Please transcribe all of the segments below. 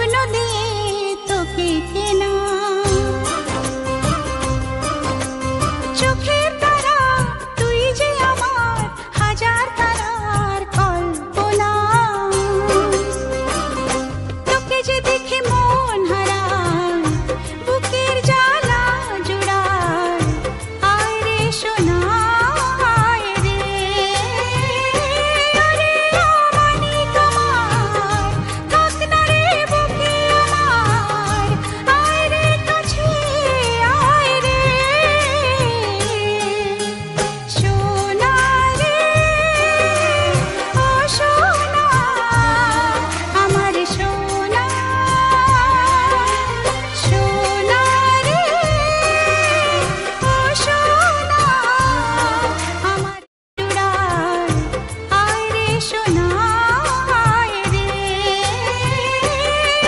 স্বপ্ন দিয়ে তোকে কেনা, চোখের তারা তুই যে আমার হাজার তারার কল্পনা। তোকে যে দেখে মন হারায়, বুকের জ্বালা জুড়ায়, আয় রে সোনা আয় রে। আরে অমানিক আমার, থাক না রে বুকে আমার, আয় রে কাছে আয় রে। সোনা রে ও সোনা, আমার সোনা, সোনা রে ও সোনা, আমার জুড়ায়, আয় রে সোনা আয় রে।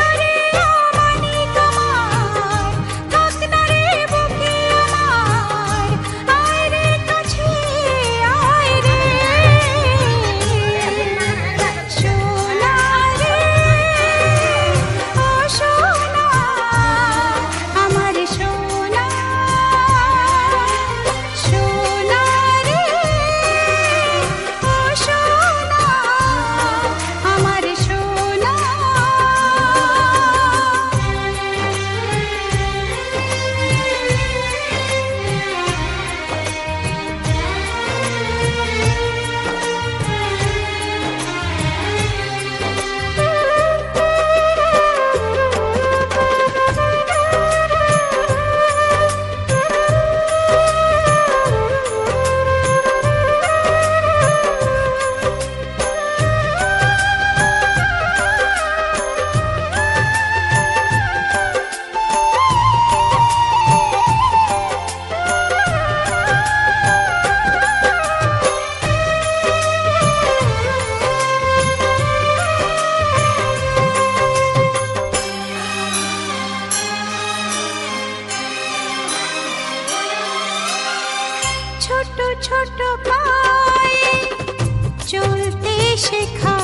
আরে অমানিক আমার, থাক না রে বুকে আমার, আয় রে কাছে আয় রে। সোনা রে ও সোনা, আমার সোনা, সোনা রে ও সোনা, আমার সোনা। ছোট ছোট পায়ে চলতে শেখা,